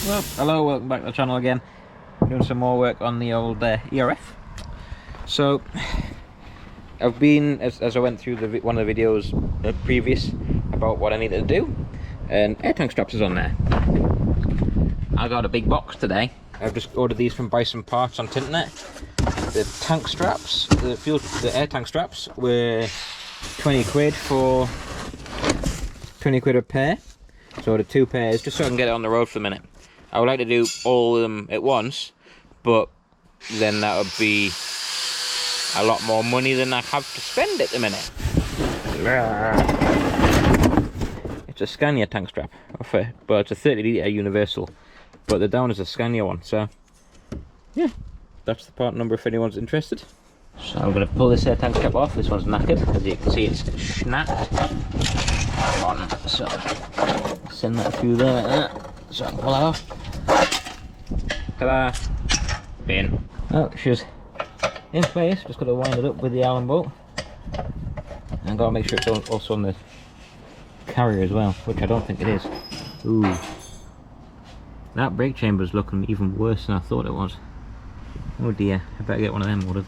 Well, hello, welcome back to the channel again. Doing some more work on the old ERF. So, I've been, as I went through one of the videos previous about what I needed to do, and air tank straps is on there. I got a big box today. I've just ordered these from Bison Parts on Tinternet. The tank straps, the air tank straps were 20 quid for 20 quid a pair. So the 2 pairs, just so I can get it on the road for a minute. I would like to do all of them at once, but then that would be a lot more money than I have to spend at the minute. It's a Scania tank strap, but it's a 30 litre universal, but the down is a Scania one, so yeah, that's the part number if anyone's interested. So I'm going to pull this air tank strap off. This one's knackered, as you can see it's snapped on, so send that through there like that, so I can pull that off. Ta-da! Bin. Oh, she's in place, just got to wind it up with the Allen bolt. And got to make sure it's also on the carrier as well, which I don't think it is. Ooh. That brake chamber's looking even worse than I thought it was. Oh dear, I better get one of them ordered.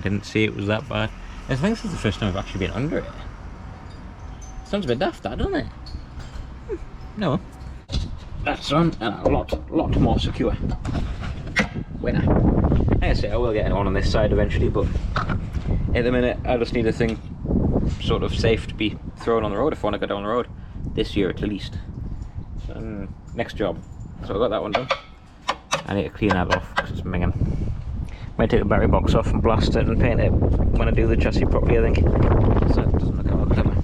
Didn't see it was that bad. I think this is the first time I've actually been under it. Sounds a bit daft, that, doesn't it? No. That's on and a lot more secure. Winner. Like I say, I will get one on this side eventually, but at the minute I just need a thing sort of safe to be thrown on the road if I want to go down the road. This year at least. Next job. So I got that one done. I need to clean that off because it's minging. Might take the battery box off and blast it and paint it when I do the chassis properly, I think. So it doesn't look all clever.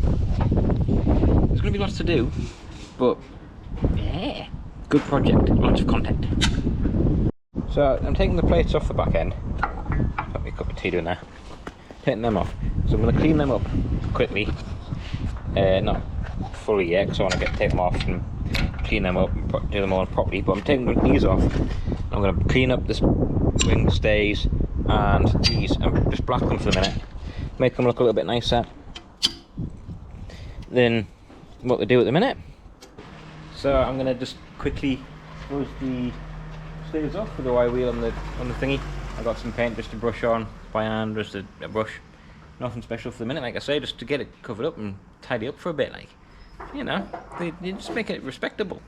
There's going to be lots to do, but yeah, good project, lots of content. So I'm taking the plates off the back end. Got me a cup of tea doing there. Taking them off. So I'm going to clean them up quickly. Not fully yet, because I want to take them off and clean them up and do them all properly. But I'm taking these off. I'm going to clean up this wing stays and these and just black them for a minute. Make them look a little bit nicer than what they do at the minute. So I'm going to just quickly close the stays off with the wire wheel on the thingy. I got some paint just to brush on by hand, just a brush. Nothing special for the minute, like I say, just to get it covered up and tidy up for a bit, like, you know, they just make it respectable.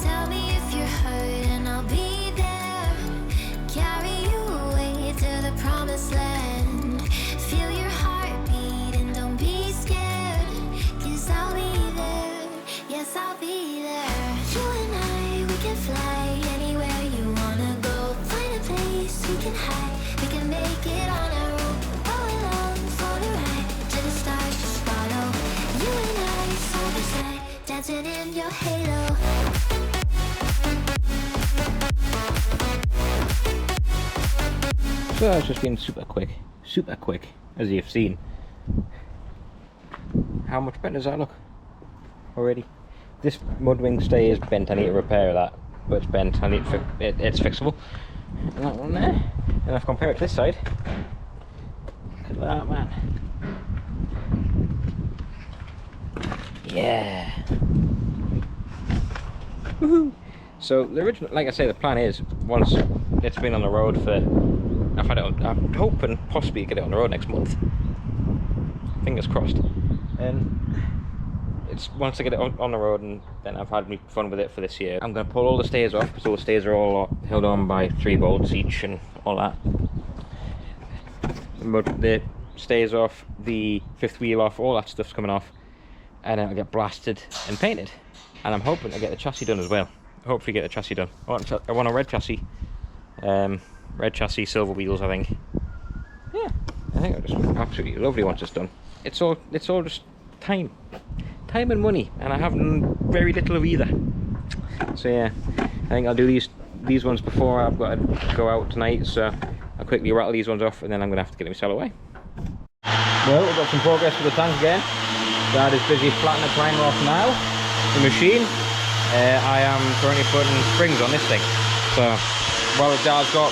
Tell me if you're hurt and I'll be there. Carry you away to the promised land. Feel your heartbeat and don't be scared. 'Cause I'll be there, yes I'll be there. You and I, we can fly anywhere you wanna go. Find a place we can hide, we can make it on our own. Go along for the ride, to the stars just follow. You and I, side by side, dancing in your halo. So it's just been super quick, as you've seen. How much better does that look already? This mud wing stay is bent. I need to repair that, but it's bent. It's fixable. And that one there. And if I compare it to this side, look at that, man. Yeah. Woohoo! So the original, like I say, the plan is once it's been on the road for, I'm hoping possibly get it on the road next month. Fingers crossed. And it's once I get it on the road and then I've had fun with it for this year, I'm going to pull all the stays off because all the stays are all held on by 3 bolts each and all that. But the stays off, the 5th wheel off, all that stuff's coming off, and then it'll get blasted and painted. And I'm hoping to get the chassis done as well. Hopefully get the chassis done. I want a red chassis. Red chassis, silver wheels, I think. Yeah, I think it'll just absolutely lovely once it's done. It's all just time and money, and I have very little of either. So yeah, I think I'll do these ones before I've got to go out tonight. So I'll quickly rattle these ones off, and then I'm gonna have to get them sail away. Well, we've got some progress with the tank again. Dad is busy flattening the primer off now. The machine. I am currently putting springs on this thing. So while Dad's got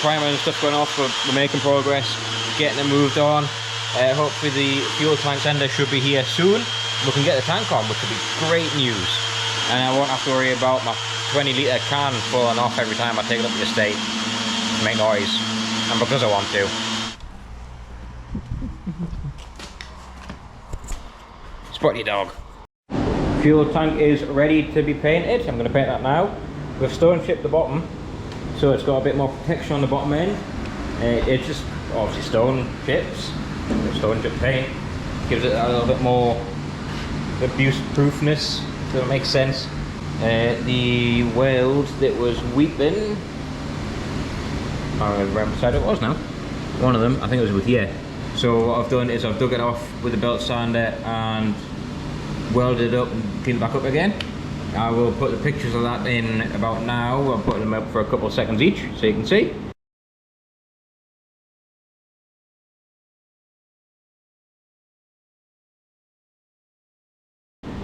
primer and stuff going off, but we're making progress, getting it moved on. Hopefully the fuel tank ender should be here soon. We can get the tank on, which would be great news. And I won't have to worry about my 20-litre can falling off every time I take it up the estate to make noise. And because I want to. Spotty dog. Fuel tank is ready to be painted. I'm going to paint that now. We've stone chipped the bottom, so it's got a bit more protection on the bottom end. It's just obviously stone chips, stone chip paint. Gives it a little bit more abuse proofness, if that makes sense. The weld that was weeping, I don't remember which side it was now. One of them, I think it was with yeah. So what I've done is I've dug it off with a belt sander and welded it up and cleaned it back up again. I will put the pictures of that in about now. I'll put them up for a couple of seconds each so you can see.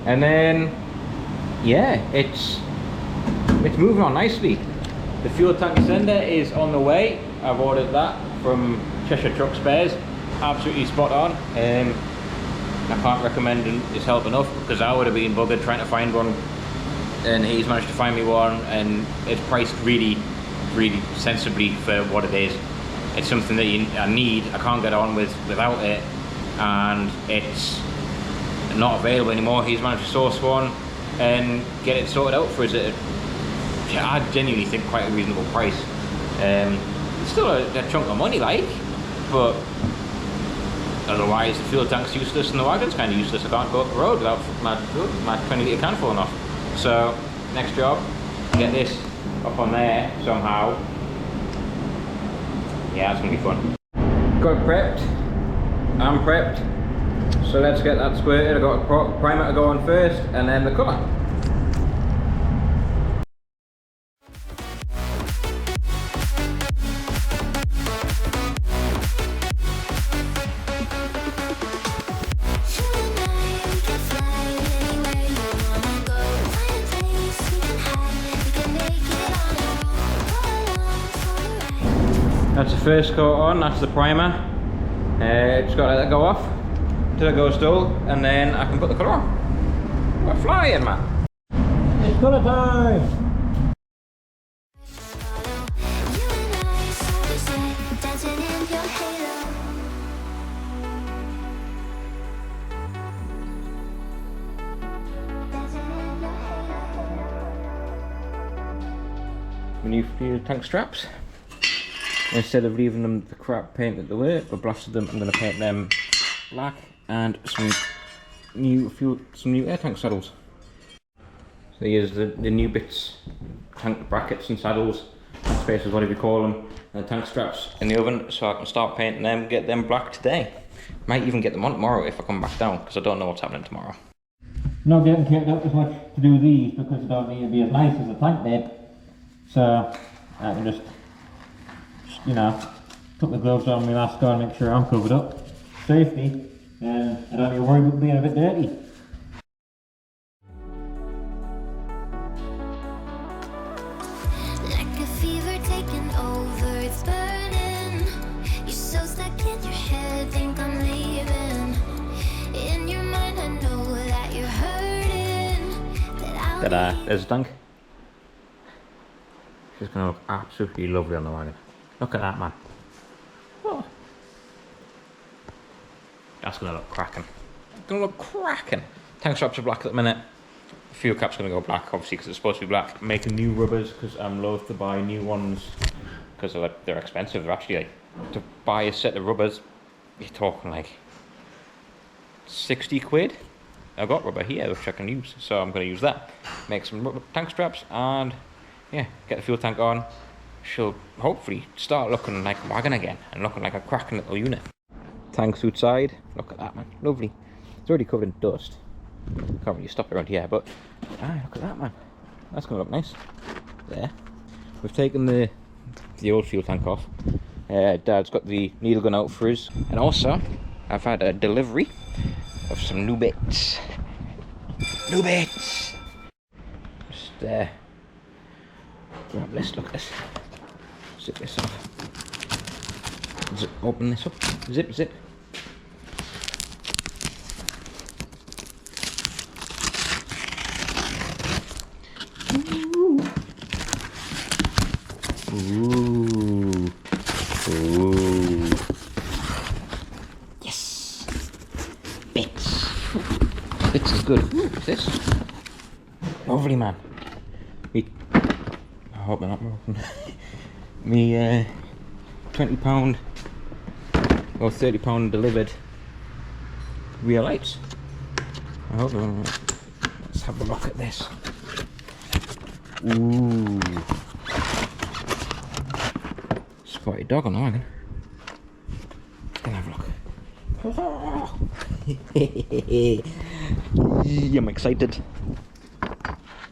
And then, yeah, it's moving on nicely. The fuel tank extender is on the way. I've ordered that from Cheshire Truck Spares. Absolutely spot on. I can't recommend his help enough, because I would have been buggered trying to find one, and he's managed to find me one, and it's priced really, really sensibly for what it is. It's something that I need. I can't get on without it, and it's not available anymore. He's managed to source one and get it sorted out for us at, I genuinely think, quite a reasonable price. It's still a chunk of money, like, but otherwise the fuel tank's useless and the wagon's kind of useless. I can't go up the road without my 20-litre can falling off. So next job, get this up on there somehow. Yeah, it's gonna be fun. Got it prepped. I'm prepped. So let's get that squirted. I've got a primer to go on first, and then the colour. That's the first coat on, that's the primer. Just got to let that go off till it goes dull, and then I can put the colour on. We're flying, man. It's colour time! My new fuel tank straps. Instead of leaving them the crap paint that they were, I blasted them. I'm going to paint them black and some new air tank saddles. So here's the new bits, tank brackets and saddles, spacers, whatever you call them, and the tank straps in the oven, so I can start painting them, get them black today. Might even get them on tomorrow if I come back down, because I don't know what's happening tomorrow. Not getting kicked up as much to do these because I don't need to be as nice as the tank did, so I can just, you know, put the gloves on, my mask on, make sure I'm covered up. Safety, and I don't need to worry about being a bit dirty. Like a fever taking over, it's burning. You're so stuck in your head, think I'm leaving. In your mind, I know that you're hurting. Ta-da, there's a tank. She's gonna look absolutely lovely on the wagon. Look at that, man. Oh. That's gonna look cracking. It's gonna look cracking. Tank straps are black at the minute. Fuel cap's gonna go black, obviously, because it's supposed to be black. Making new rubbers, because I'm loath to buy new ones, because they're expensive. They're actually, like, to buy a set of rubbers, you're talking like 60 quid. I've got rubber here, which I can use, so I'm gonna use that. Make some rubber tank straps, and yeah, get the fuel tank on. She'll hopefully start looking like a wagon again and looking like a cracking little unit. Tank's outside. Look at that, man. Lovely. It's already covered in dust. Can't really stop it around here, but look at that, man. That's gonna look nice. There. We've taken the old fuel tank off. Dad's got the needle gun out for us, and also I've had a delivery of some new bits. New bits. Just grab this. Look at this. zip this off. Open this up. Zip, zip. Ooh. Ooh. Ooh. Yes. Bits. Bits is good. Ooh, what's this? Lovely, man. I hope they're not broken. Me £20 or £30 delivered rear lights. I hope they're alright. Let's have a look at this. Ooh. Spotted dog on the wagon. Let's go and have a look. I'm excited.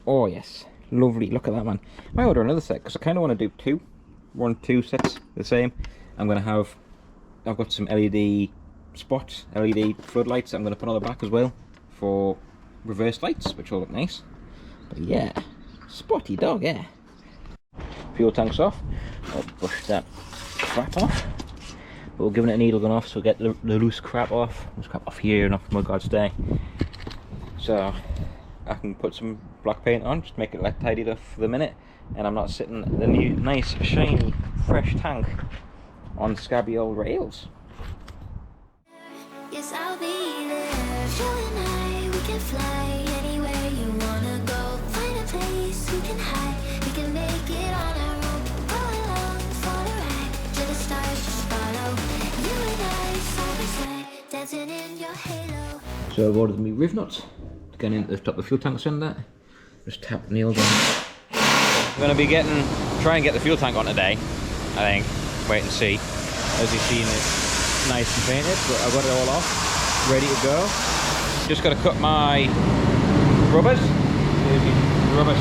Oh yes, lovely. Look at that, man. I might order another set because I kind of want to do two sets the same. I've got some LED spots, LED floodlights I'm going to put on the back as well for reverse lights, which will look nice. But yeah, spotty dog, yeah. Fuel tank's off. I'll brush that crap off. But we're giving it a needle gun off, so we'll get the loose crap off. Loose crap off here and off Mudguard's day. So I can put some black paint on, just make it like tidied up for the minute, and I'm not sitting the new nice shiny fresh tank on scabby old rails. Yes, I'll be there. You and I, we can fly anywhere you wanna go. Find a place we can hide. We can make it on our own. Go along for the ride. Till the stars just follow. You and I, side by side, dancing in your halo. So I've ordered me riv nuts to get into the top of the fuel tank cylinder. Just tap nails on. I'm going to be try and get the fuel tank on today, I think. Wait and see. As you've seen, it's nice and painted, but I've got it all off, ready to go. Just got to cut my rubbers. Here's the rubbers.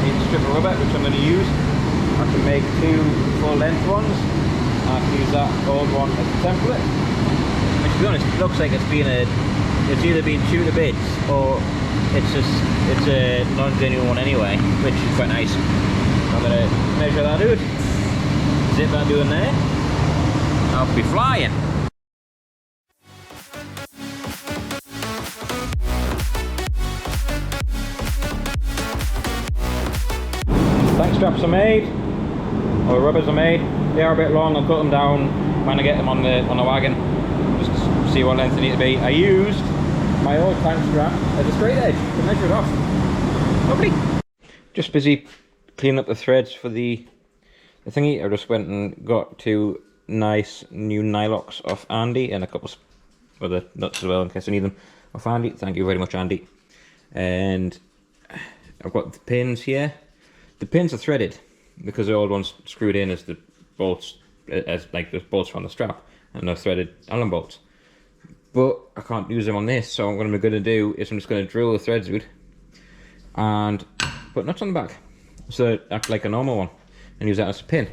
Need a strip of rubber, which I'm going to use. I can make 2 full length ones. I can use that old one as a template. And to be honest, it looks like it's either been chewed to bits or it's a non-genuine one anyway, which is quite nice. I'm going to measure that out. Zip that doing there. I'll be flying. Tank straps are made, or the rubbers are made. They are a bit long. I'll cut them down when I get them on the wagon, just to see what length they need to be. I used my old tank strap as a straight edge to measure it off. Lovely. Just busy cleaning up the threads for the thingy. I just went and got 2 nice new nylocks off Andy and a couple of other nuts as well in case I need them off Andy. Thank you very much, Andy. And I've got the pins here. The pins are threaded because the old ones screwed in as the bolts, as like the bolts from the strap, and they're threaded Allen bolts. But I can't use them on this, so what I'm going to do is I'm just going to drill the threads out and put nuts on the back, so it acts like a normal one, and use that as a pin.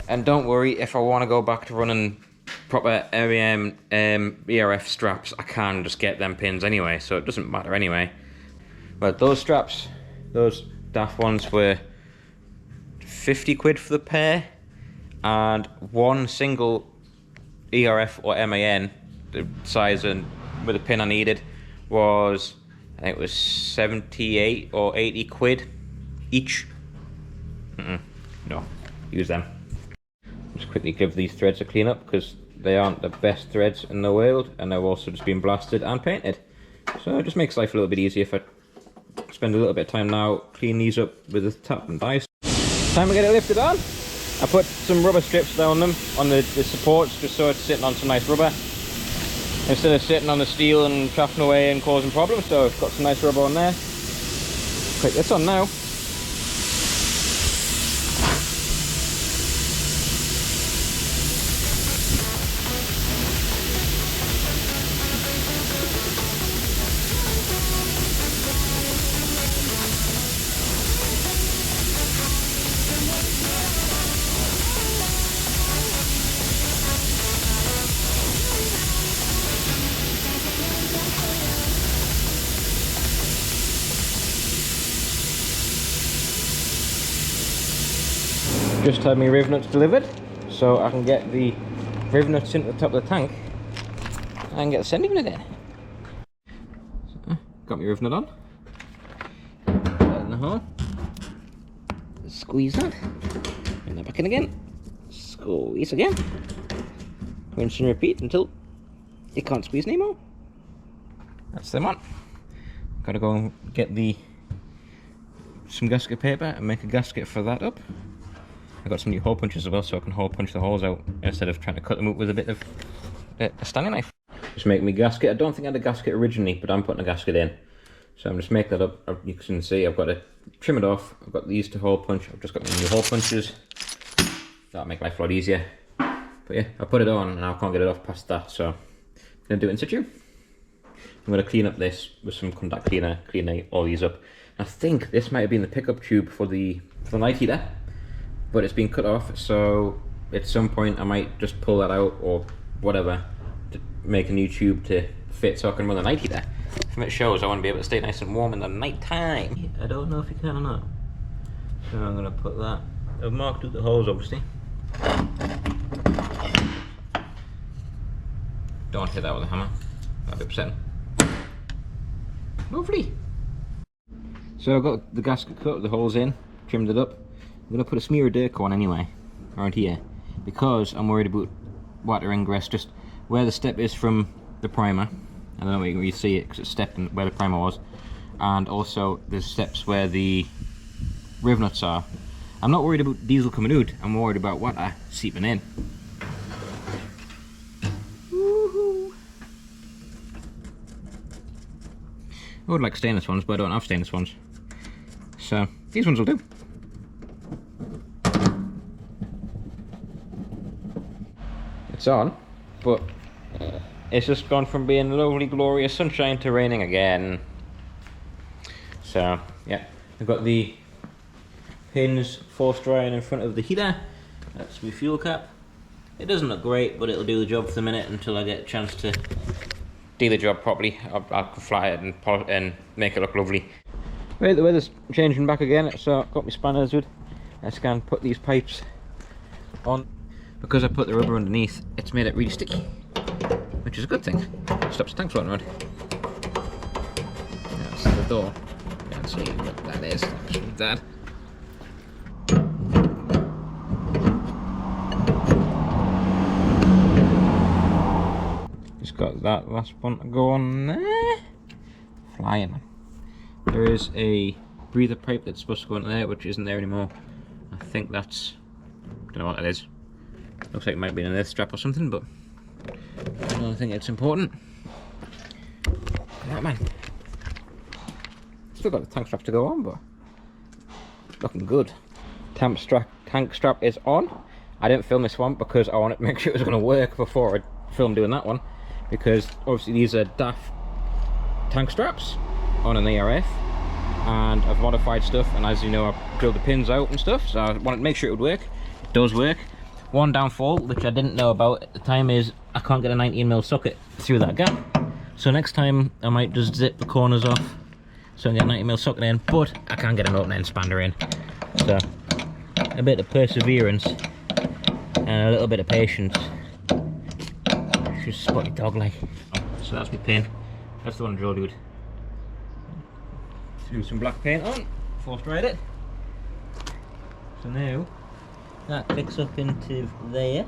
And don't worry, if I want to go back to running proper ERF straps, I can just get them pins anyway, so it doesn't matter anyway. But those straps, those daft ones, were 50 quid for the pair, and one single ERF or MAN, the size and with the pin I needed, was, I think it was 78 or 80 quid each. No, use them. Just quickly give these threads a clean up because they aren't the best threads in the world, and they've also just been blasted and painted. So it just makes life a little bit easier if I spend a little bit of time now clean these up with the tap and dice. Time to get it lifted on. I put some rubber strips down them on the supports just so it's sitting on some nice rubber instead of sitting on the steel and chafing away and causing problems. So I've got some nice rubber on there. Click this on now. just had my riv nuts delivered, so I can get the riv nuts into the top of the tank and get the sending unit in. So, got my riv nut on. Put that in the hole. Squeeze that. Bring that back in again. Squeeze again. Rinse and repeat until you can't squeeze anymore. That's them on. Gotta go and get some gasket paper and make a gasket for that up. I got some new hole punches as well, so I can hole punch the holes out instead of trying to cut them up with a bit of a Stanley knife. Just make me gasket. I don't think I had a gasket originally, but I'm putting a gasket in. So I'm just making that up. You can see I've got to trim it off. I've got these to hole punch. I've just got my new hole punches. That'll make life a lot easier. But yeah, I put it on and I can't get it off past that, so I'm going to do it in situ. I'm going to clean up this with some contact cleaner, clean all these up. I think this might have been the pickup tube for the night heater, but it's been cut off, so at some point I might just pull that out or whatever to make a new tube to fit so I can run the night heater. From it shows I want to be able to stay nice and warm in the night time. I don't know if you can or not. So I'm going to put that. I've marked out the holes obviously. Don't hit that with a hammer, that'd be upsetting. Lovely. So I've got the gasket cut, the holes in, trimmed it up. I'm going to put a smear of Durco on anyway, around here, because I'm worried about water ingress, just where the step is from the primer. I don't know if you can really see it because it's stepped in where the primer was, and also there's steps where the riv nuts are. I'm not worried about diesel coming out, I'm worried about water seeping in. I would like stainless ones, but I don't have stainless ones. So, these ones will do. It's on, but it's just gone from being lovely, glorious sunshine to raining again. So, yeah, I've got the pins forced drying in front of the heater. That's my fuel cap. It doesn't look great, but it'll do the job for the minute until I get a chance to do the job properly. I'll fly it and polish and make it look lovely. Right, the weather's changing back again, so I've got my spanners with. I can put these pipes on. Because I put the rubber underneath, it's made it really sticky, which is a good thing. Stops the tank floating around. That's the door. You can't see what that is. That. Got that last one to go on there. Flying. There is a breather pipe that's supposed to go in there, which isn't there anymore. I think that's, I don't know what that is. Looks like it might be an earth strap or something, but I don't think it's important. That man. Still got the tank strap to go on, but looking good. Tank strap is on. I didn't film this one because I wanted to make sure it was going to work before I filmed doing that one. Because obviously these are DAF tank straps on an ERF, and I've modified stuff, and as you know I've drilled the pins out and stuff, so I wanted to make sure it would work. It does work. One downfall which I didn't know about at the time is I can't get a 19mm socket through that gap, so next time I might just zip the corners off so I can get a 19mm socket in, but I can't get an open-end spanner in. So a bit of perseverance and a little bit of patience. Just spotty dog like. So that's my pin. That's the one I drilled with. Threw some black paint on, forced dried it. So now that clicks up into there.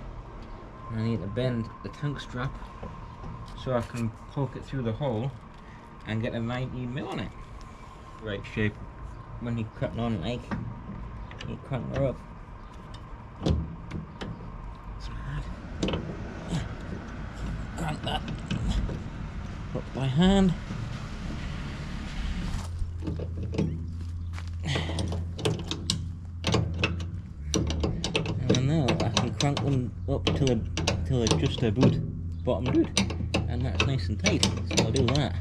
I need to bend the tank strap so I can poke it through the hole and get a 19mm on it. Right shape. When you crack on like, you crank her up. Crank that up by hand. And now I can crank them up till they're just about bottom good, and that's nice and tight. So I'll do that.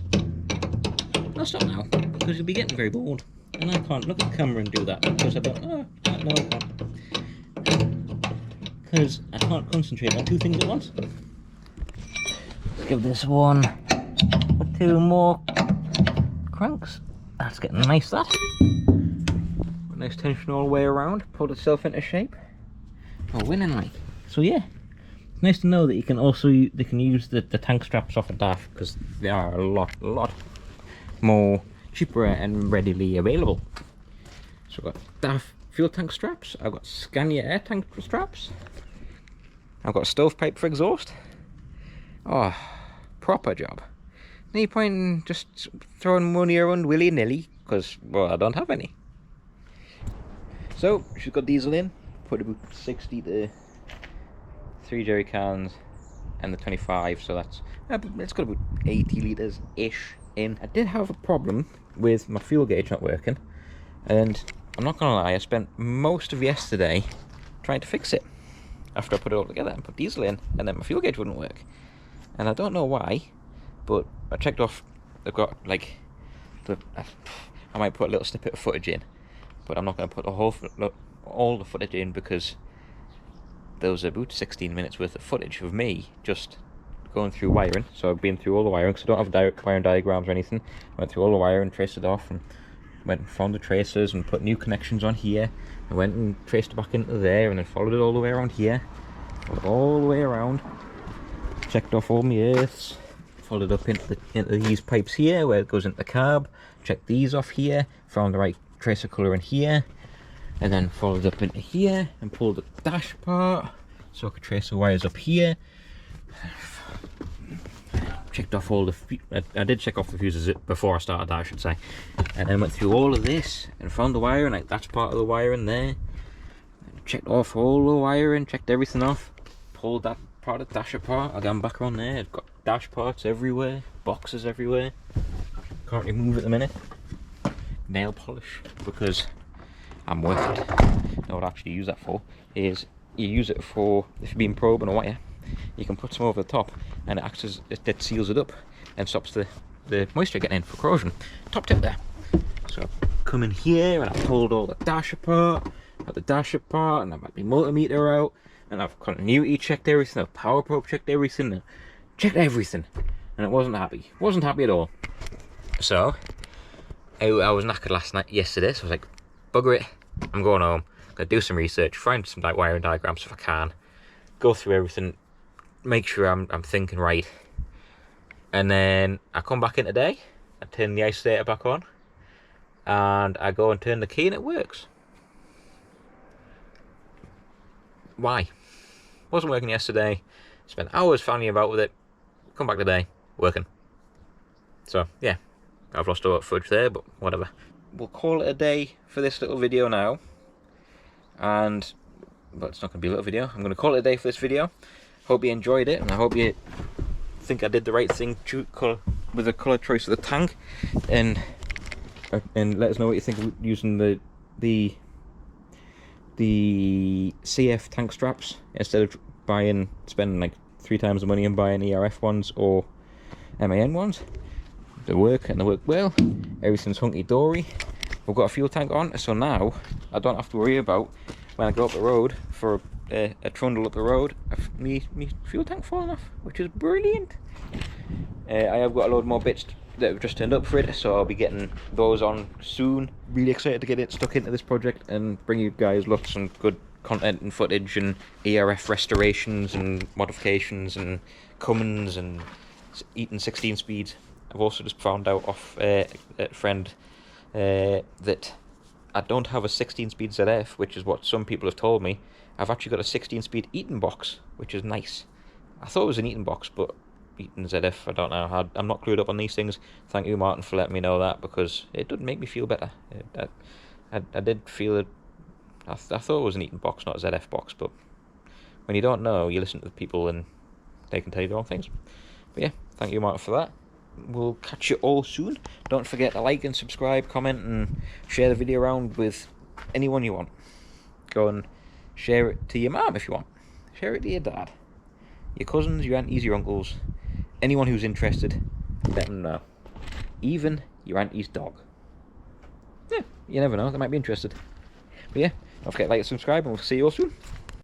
I'll stop now because you'll be getting very bored, and I can't look at the camera and do that because I don't. No, I can't. Because I can't concentrate on two things at once. Give this one or two more cranks. That's getting nice, that. Nice tension all the way around, pulled itself into shape. or winning like. So yeah, it's nice to know that you can also they can use the tank straps off a dash, because they are a lot more cheaper and readily available. So I've got DAF fuel tank straps, I've got Scania air tank straps, I've got a stovepipe for exhaust. Oh, proper job. No point in just throwing money around willy-nilly, because, well, I don't have any. So, she's got diesel in, put about 60 to 3 jerry cans and the 25, so that's, it's got about 80 litres-ish in. I did have a problem with my fuel gauge not working, and I'm not gonna lie, I spent most of yesterday trying to fix it after I put it all together and put diesel in, and then my fuel gauge wouldn't work. And I don't know why, but I checked off, I've got like, I might put a little snippet of footage in, but I'm not going to put all the footage in, because there was about 16 minutes worth of footage of me just going through wiring. So I've been through all the wiring, because I don't have direct wiring diagrams or anything. I went through all the wiring, traced it off, and went and found the tracers and put new connections on here. I went and traced it back into there, and then followed it all the way around here, followed all the way around. Checked off all my earths, followed up into these pipes here where it goes into the carb, checked these off here, found the right tracer colour in here, and then followed up into here and pulled the dash apart so I could trace the wires up here. Checked off all the, I did check off the fuses before I started that, I should say, and then went through all of this and found the wiring, like that's part of the wiring there. Checked off all the wiring, checked everything off, pulled that part of the dash apart, again back on there. It's got dash parts everywhere, boxes everywhere. Can't really move at the minute. Nail polish, because I'm worth it. Now what I actually use that for is, you use it for, if you've been probing a wire, you can put some over the top and it acts as, it seals it up and stops the moisture getting in for corrosion. Top tip there. So I've come in here and I've pulled all the dash apart, got the dash apart, and I've had my multimeter out, and I've continuity checked everything, I've power probe checked everything, checked everything, and it wasn't happy. Wasn't happy at all. So I was knackered yesterday, so I was like, bugger it, I'm going home, gonna do some research, find some wiring diagrams if I can, go through everything, make sure I'm thinking right. And then I come back in today, I turn the isolator back on, and I go and turn the key and it works. Why? Wasn't working yesterday, spent hours fanning about with it, come back today, working. So yeah, I've lost a lot of footage there, but whatever. We'll call it a day for this little video now, and, but it's not going to be a little video, I'm going to call it a day for this video. Hope you enjoyed it, and I hope you think I did the right thing with the colour choice of the tank, and let us know what you think of using the CF tank straps instead of spending like 3 times the money and buying ERF ones or MAN ones. They work, and they work well. Everything's hunky-dory. We've got a fuel tank on, so now I don't have to worry about, when I go up the road for a trundle up the road, me fuel tank falling off, which is brilliant. I have got a load more bits that have just turned up for it, so I'll be getting those on soon. Really excited to get it stuck into this project and bring you guys lots of good content and footage and ERF restorations and modifications and Cummins and Eaton 16 speeds. I've also just found out off a friend that I don't have a 16 speed ZF, which is what some people have told me. I've actually got a 16 speed Eaton box, which is nice. I thought it was an Eaton box, but Eaton ZF, I don't know. I'm not clued up on these things. Thank you, Martin, for letting me know that, because it did make me feel better. I did feel it. I thought it was an Eaton box, not a ZF box, but when you don't know, you listen to the people and they can tell you the wrong things. But yeah, thank you, Martin, for that. We'll catch you all soon. Don't forget to like and subscribe, comment, and share the video around with anyone you want. Go and share it to your mum if you want. Share it to your dad, your cousins, your aunties, your uncles, anyone who's interested. Let them know. Even your auntie's dog. Yeah, you never know, they might be interested. But yeah, don't forget to like and subscribe, and we'll see you all soon.